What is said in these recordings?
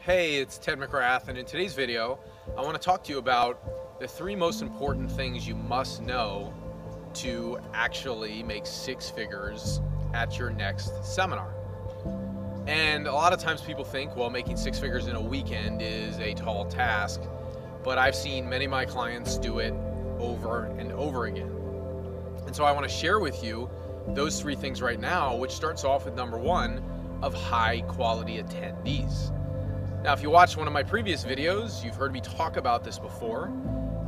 Hey, it's Ted McGrath, and in today's video, I want to talk to you about the 3 most important things you must know to actually make 6 figures at your next seminar. And a lot of times people think, well, making 6 figures in a weekend is a tall task, but I've seen many of my clients do it over and over again. And so I want to share with you those 3 things right now, which starts off with number 1 of high quality attendees. Now, if you watched one of my previous videos, you've heard me talk about this before,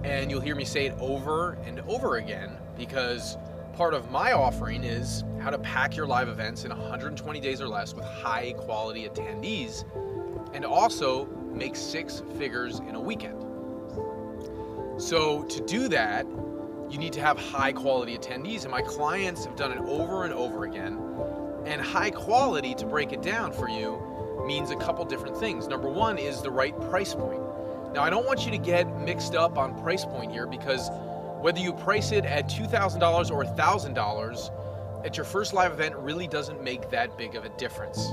and you'll hear me say it over and over again, because part of my offering is how to pack your live events in 120 days or less with high quality attendees, and also make 6 figures in a weekend. So to do that, you need to have high quality attendees, and my clients have done it over and over again. And high quality, to break it down for you, means a couple different things. Number 1 is the right price point. Now, I don't want you to get mixed up on price point here, because whether you price it at $2,000 or $1,000 at your first live event really doesn't make that big of a difference.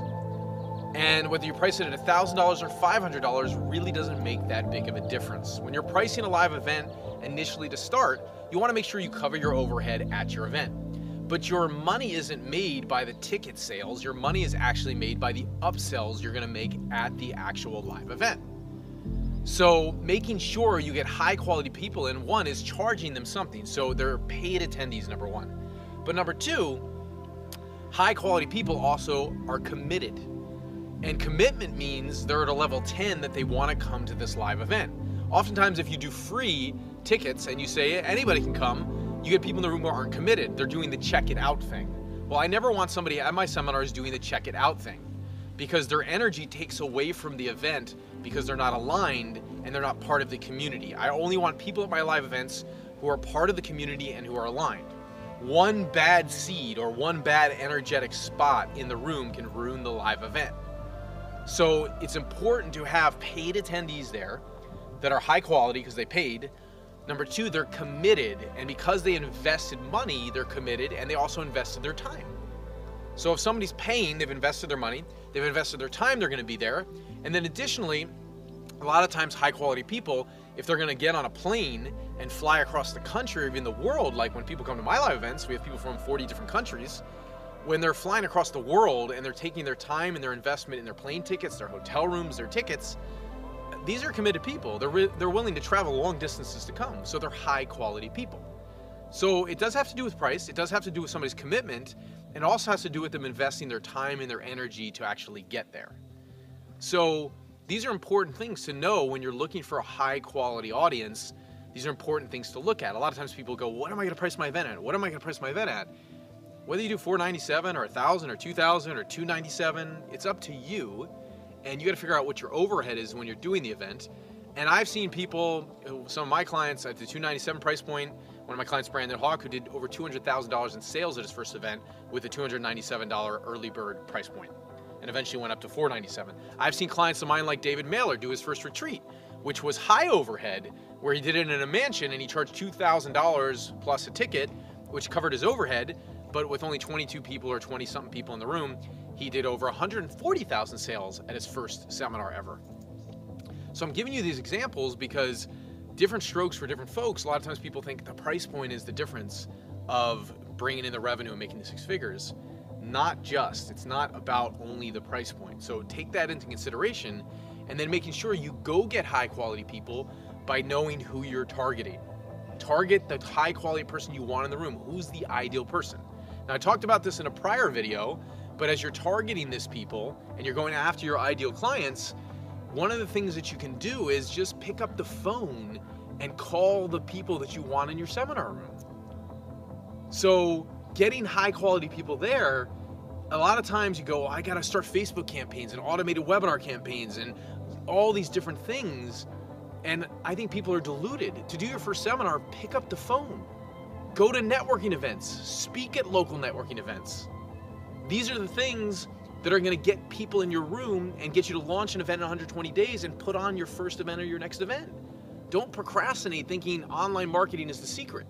And whether you price it at $1,000 or $500 really doesn't make that big of a difference. When you're pricing a live event initially to start, you want to make sure you cover your overhead at your event. But your money isn't made by the ticket sales. Your money is actually made by the upsells you're going to make at the actual live event. So making sure you get high quality people in, 1 is charging them something. So they're paid attendees, number 1. But number 2, high quality people also are committed. And commitment means they're at a level 10 that they want to come to this live event. Oftentimes, if you do free tickets and you say anybody can come, you get people in the room who aren't committed. They're doing the check it out thing. Well, I never want somebody at my seminars doing the check it out thing, because their energy takes away from the event because they're not aligned and they're not part of the community. I only want people at my live events who are part of the community and who are aligned. One bad seed or one bad energetic spot in the room can ruin the live event. So it's important to have paid attendees there that are high quality because they paid. Number 2, they're committed, and because they invested money, they're committed, and they also invested their time. So if somebody's paying, they've invested their money, they've invested their time, they're going to be there. And then additionally, a lot of times high quality people, if they're going to get on a plane and fly across the country or even the world, like when people come to my live events, we have people from 40 different countries. When they're flying across the world and they're taking their time and their investment in their plane tickets, their hotel rooms, their tickets, these are committed people. They're willing to travel long distances to come, so they're high quality people. So it does have to do with price, it does have to do with somebody's commitment, and it also has to do with them investing their time and their energy to actually get there. So these are important things to know when you're looking for a high quality audience. These are important things to look at. A lot of times people go, what am I going to price my event at? What am I going to price my event at? Whether you do $497 or $1,000 or $2,000 or $297, it's up to you. And you got to figure out what your overhead is when you're doing the event. And I've seen people, some of my clients at the $297 price point. One of my clients, Brandon Hawk, who did over $200,000 in sales at his first event with a $297 early bird price point, and eventually went up to $497. I've seen clients of mine like David Mailer do his first retreat, which was high overhead, where he did it in a mansion and he charged $2,000 plus a ticket, which covered his overhead. But with only 22 people or 20-something people in the room, he did over 140,000 sales at his first seminar ever. So I'm giving you these examples because different strokes for different folks. A lot of times people think the price point is the difference of bringing in the revenue and making the 6 figures. It's not about only the price point. So take that into consideration, and then making sure you go get high quality people by knowing who you're targeting. Target the high quality person you want in the room. Who's the ideal person? Now, I talked about this in a prior video, but as you're targeting this people and you're going after your ideal clients, one of the things that you can do is just pick up the phone and call the people that you want in your seminar room. So getting high quality people there, a lot of times you go, I got to start Facebook campaigns and automated webinar campaigns and all these different things. And I think people are deluded. To do your first seminar, pick up the phone. Go to networking events, speak at local networking events. These are the things that are going to get people in your room and get you to launch an event in 120 days and put on your first event or your next event. Don't procrastinate thinking online marketing is the secret.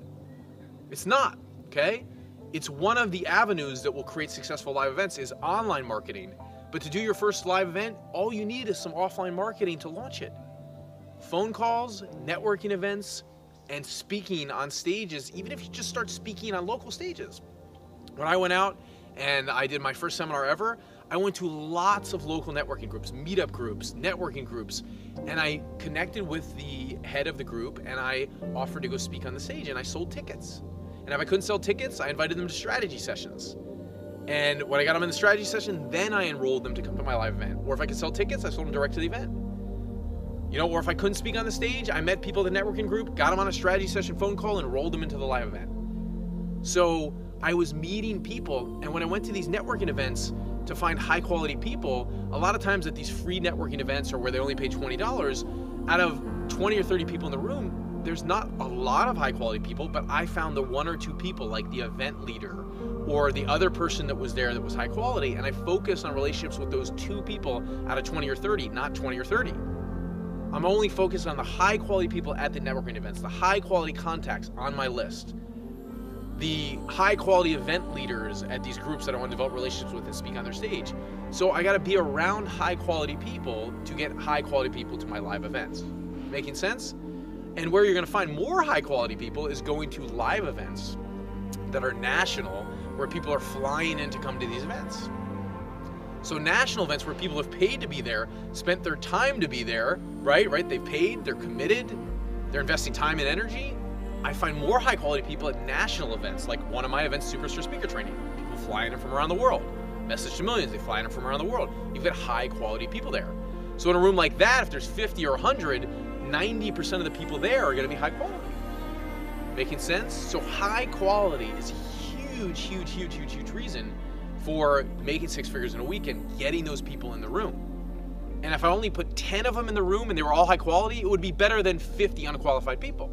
It's not, okay? It's one of the avenues that will create successful live events is online marketing. But to do your first live event, all you need is some offline marketing to launch it. Phone calls, networking events, and speaking on stages, even if you just start speaking on local stages. When I went out and I did my first seminar ever, I went to lots of local networking groups, meetup groups, networking groups, and I connected with the head of the group and I offered to go speak on the stage, and I sold tickets. And if I couldn't sell tickets, I invited them to strategy sessions. And when I got them in the strategy session, then I enrolled them to come to my live event. Or if I could sell tickets, I sold them direct to the event. You know, or if I couldn't speak on the stage, I met people in the networking group, got them on a strategy session phone call, and enrolled them into the live event. So I was meeting people, and when I went to these networking events to find high quality people, a lot of times at these free networking events or where they only pay $20, out of 20 or 30 people in the room, there's not a lot of high quality people, but I found the one or two people, like the event leader or the other person that was there that was high quality, and I focused on relationships with those two people out of 20 or 30, not 20 or 30. I'm only focused on the high quality people at the networking events, the high quality contacts on my list, the high quality event leaders at these groups that I want to develop relationships with and speak on their stage. So I got to be around high quality people to get high quality people to my live events. Making sense? And where you're going to find more high quality people is going to live events that are national, where people are flying in to come to these events. So national events where people have paid to be there, spent their time to be there, right? They've paid, they're committed, they're investing time and energy. I find more high quality people at national events, like one of my events, Superstar Speaker Training. People flying in from around the world. Message to Millions, they fly in from around the world. You've got high quality people there. So in a room like that, if there's 50 or 100, 90% of the people there are going to be high quality. Making sense? So high quality is a huge reason for making six figures in a week and getting those people in the room. And if I only put 10 of them in the room and they were all high quality, it would be better than 50 unqualified people.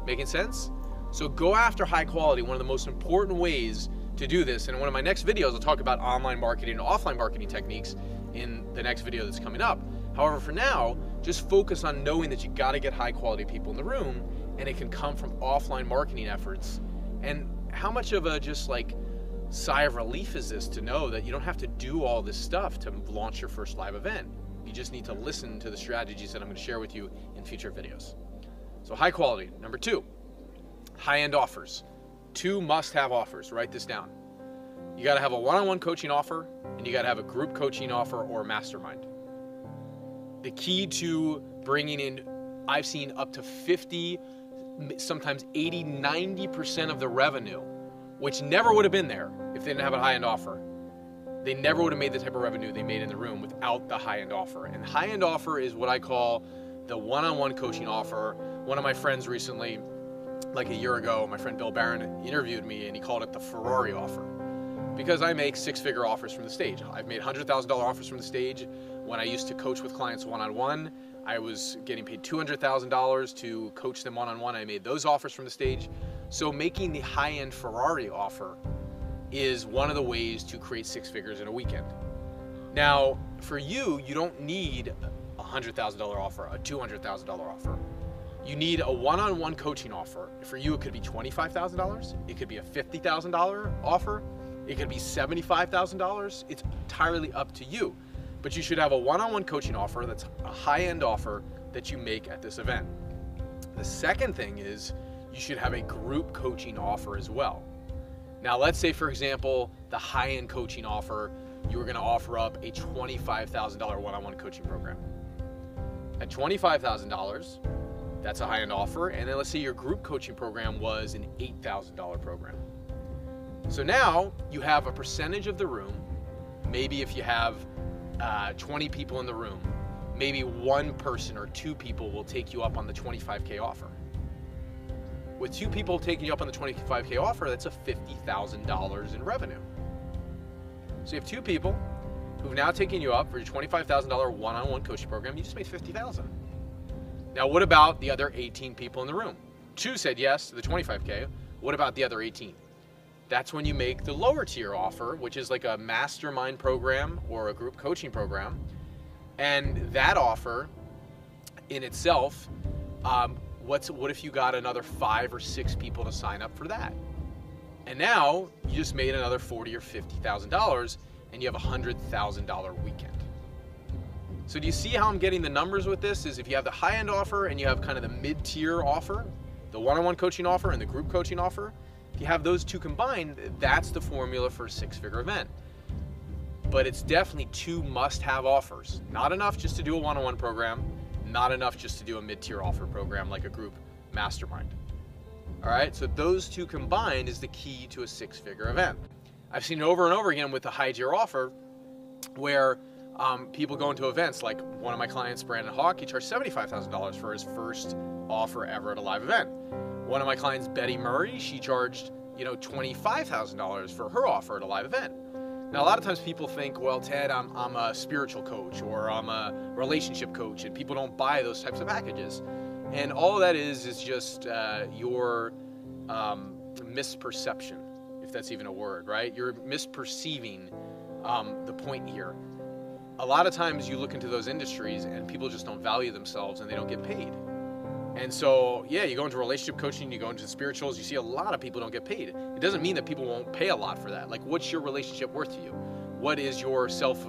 Making sense? So go after high quality. One of the most important ways to do this, and in one of my next videos, I'll talk about online marketing and offline marketing techniques in the next video that's coming up. However, for now, just focus on knowing that you got to get high quality people in the room, and it can come from offline marketing efforts. And how much of a just like sigh of relief is this to know that you don't have to do all this stuff to launch your first live event? You just need to listen to the strategies that I'm going to share with you in future videos. So high quality. Number two, high-end offers. 2 must-have offers. Write this down. You got to have a one-on-one coaching offer, and you got to have a group coaching offer or mastermind. The key to bringing in, I've seen up to 50, sometimes 80, 90% of the revenue, which never would have been there if they didn't have a high-end offer. They never would have made the type of revenue they made in the room without the high-end offer. And high-end offer is what I call the one-on-one coaching offer. One of my friends recently, like a year ago, my friend Bill Barron interviewed me and he called it the Ferrari offer, because I make six-figure offers from the stage. I've made $100,000 offers from the stage. When I used to coach with clients one-on-one, I was getting paid $200,000 to coach them one-on-one. I made those offers from the stage. So making the high-end Ferrari offer is one of the ways to create 6 figures in a weekend. Now, for you, you don't need a $100,000 offer, a $200,000 offer. You need a one-on-one coaching offer. For you, it could be $25,000. It could be a $50,000 offer. It could be $75,000. It's entirely up to you. But you should have a one-on-one coaching offer that's a high-end offer that you make at this event. The second thing is you should have a group coaching offer as well. Now, let's say, for example, the high-end coaching offer, you were going to offer up a $25,000 one-on-one coaching program. At $25,000, that's a high-end offer. And then let's say your group coaching program was an $8,000 program. So now you have a percentage of the room. Maybe if you have 20 people in the room, maybe 1 person or 2 people will take you up on the $25K offer. With 2 people taking you up on the $25K offer, that's a $50,000 in revenue. So you have 2 people who've now taken you up for your $25,000 one-on-one coaching program. You just made $50,000. Now, what about the other 18 people in the room? 2 said yes to the $25K. What about the other 18? That's when you make the lower tier offer, which is like a mastermind program or a group coaching program. And that offer in itself, what if you got another 5 or 6 people to sign up for that? And now you just made another $40,000 or $50,000, and you have a $100,000 weekend. So do you see how I'm getting the numbers with this? Is if you have the high-end offer and you have kind of the mid-tier offer, the one-on-one coaching offer and the group coaching offer, if you have those two combined, that's the formula for a six-figure event. But it's definitely two must-have offers. Not enough just to do a one-on-one program, not enough just to do a mid-tier offer program like a group mastermind. All right, so those two combined is the key to a six-figure event. I've seen it over and over again with the high-tier offer where people go into events, like one of my clients, Brandon Hawk, he charged $75,000 for his first offer ever at a live event. One of my clients, Betty Murray, she charged, $25,000 for her offer at a live event. Now, a lot of times people think, well, Ted, I'm a spiritual coach or I'm a relationship coach, and people don't buy those types of packages. And all that is just your misperception, if that's even a word, right? You're misperceiving the point here. A lot of times you look into those industries and people just don't value themselves and they don't get paid. And so, yeah, you go into relationship coaching, you go into spirituals, you see a lot of people don't get paid. It doesn't mean that people won't pay a lot for that. Like, what's your relationship worth to you? What is your self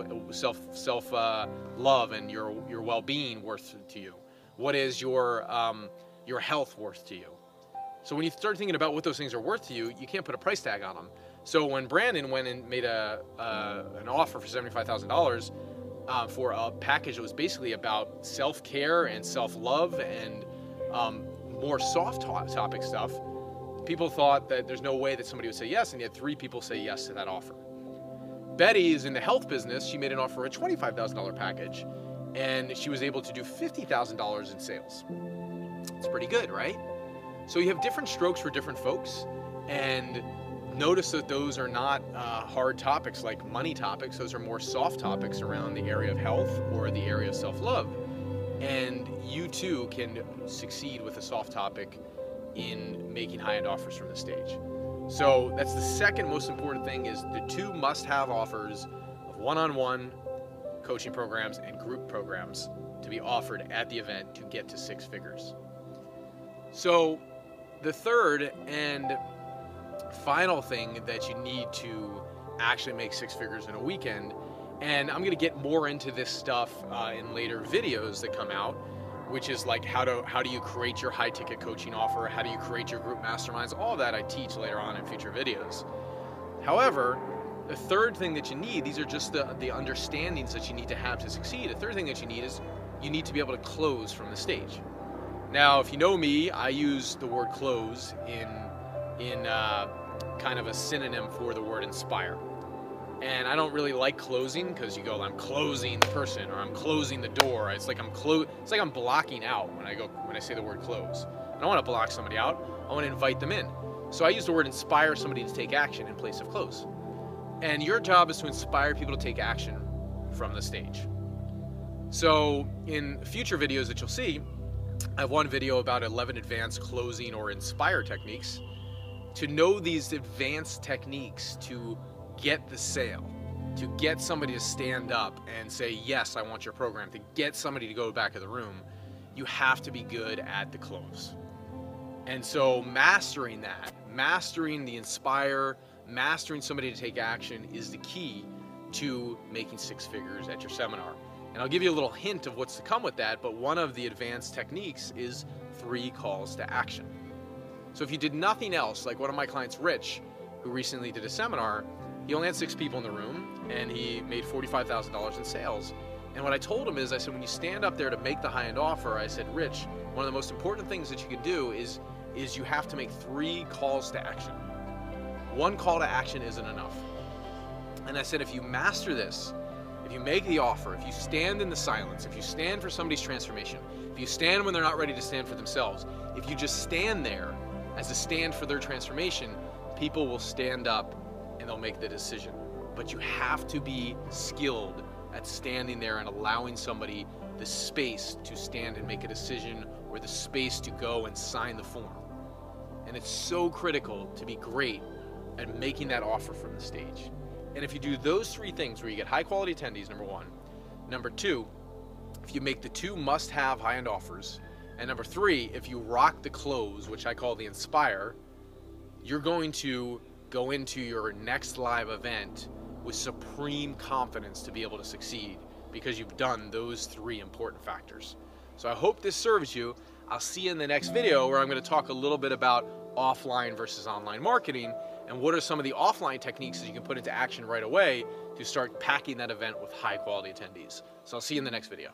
love and your well-being worth to you? What is your health worth to you? So when you start thinking about what those things are worth to you, you can't put a price tag on them. So when Brandon went and made an offer for $75,000 for a package that was basically about self-care and self-love and more soft topic stuff, people thought that there's no way that somebody would say yes, and he had 3 people say yes to that offer. Betty is in the health business. She made an offer for a $25,000 package, and she was able to do $50,000 in sales. It's pretty good, right? So you have different strokes for different folks, and notice that those are not hard topics like money topics. Those are more soft topics around the area of health or the area of self-love. And you too can succeed with a soft topic in making high-end offers from the stage. So that's the second most important thing, is the 2 must-have offers of one-on-one coaching programs and group programs to be offered at the event to get to 6 figures. So the third and final thing that you need to actually make 6 figures in a weekend, and I'm going to get more into this stuff in later videos that come out, which is like how do you create your high ticket coaching offer, how do you create your group masterminds, all that I teach later on in future videos. However, the third thing that you need, these are just the understandings that you need to have to succeed. The third thing that you need is you need to be able to close from the stage. Now, if you know me, I use the word close in kind of a synonym for the word inspire. And I don't really like closing, because you go, I'm closing the person, or I'm closing the door. It's like I'm blocking out when I say the word close. I don't want to block somebody out. I want to invite them in. So I use the word inspire somebody to take action in place of close. And your job is to inspire people to take action from the stage. So in future videos that you'll see, I have one video about 11 advanced closing or inspire techniques. To know these advanced techniques to get the sale, to get somebody to stand up and say, yes, I want your program, to get somebody to go back of the room, you have to be good at the close. And so mastering that, mastering the inspire, mastering somebody to take action is the key to making 6 figures at your seminar. And I'll give you a little hint of what's to come with that, but one of the advanced techniques is 3 calls to action. So if you did nothing else, like one of my clients, Rich, who recently did a seminar, he only had 6 people in the room and he made $45,000 in sales. And what I told him is, I said, when you stand up there to make the high-end offer, I said, Rich, one of the most important things that you can do is you have to make 3 calls to action. 1 call to action isn't enough. And I said, if you master this, if you make the offer, if you stand in the silence, if you stand for somebody's transformation, if you stand when they're not ready to stand for themselves, if you just stand there as a stand for their transformation, people will stand up and they'll make the decision. But you have to be skilled at standing there and allowing somebody the space to stand and make a decision, or the space to go and sign the form. And it's so critical to be great at making that offer from the stage. And if you do those 3 things, where you get high quality attendees, number 1, number 2, if you make the 2 must-have high-end offers, and number 3, if you rock the close, which I call the inspire, you're going to go into your next live event with supreme confidence to be able to succeed because you've done those three important factors. So I hope this serves you. I'll see you in the next video where I'm going to talk a little bit about offline versus online marketing and what are some of the offline techniques that you can put into action right away to start packing that event with high quality attendees. So I'll see you in the next video.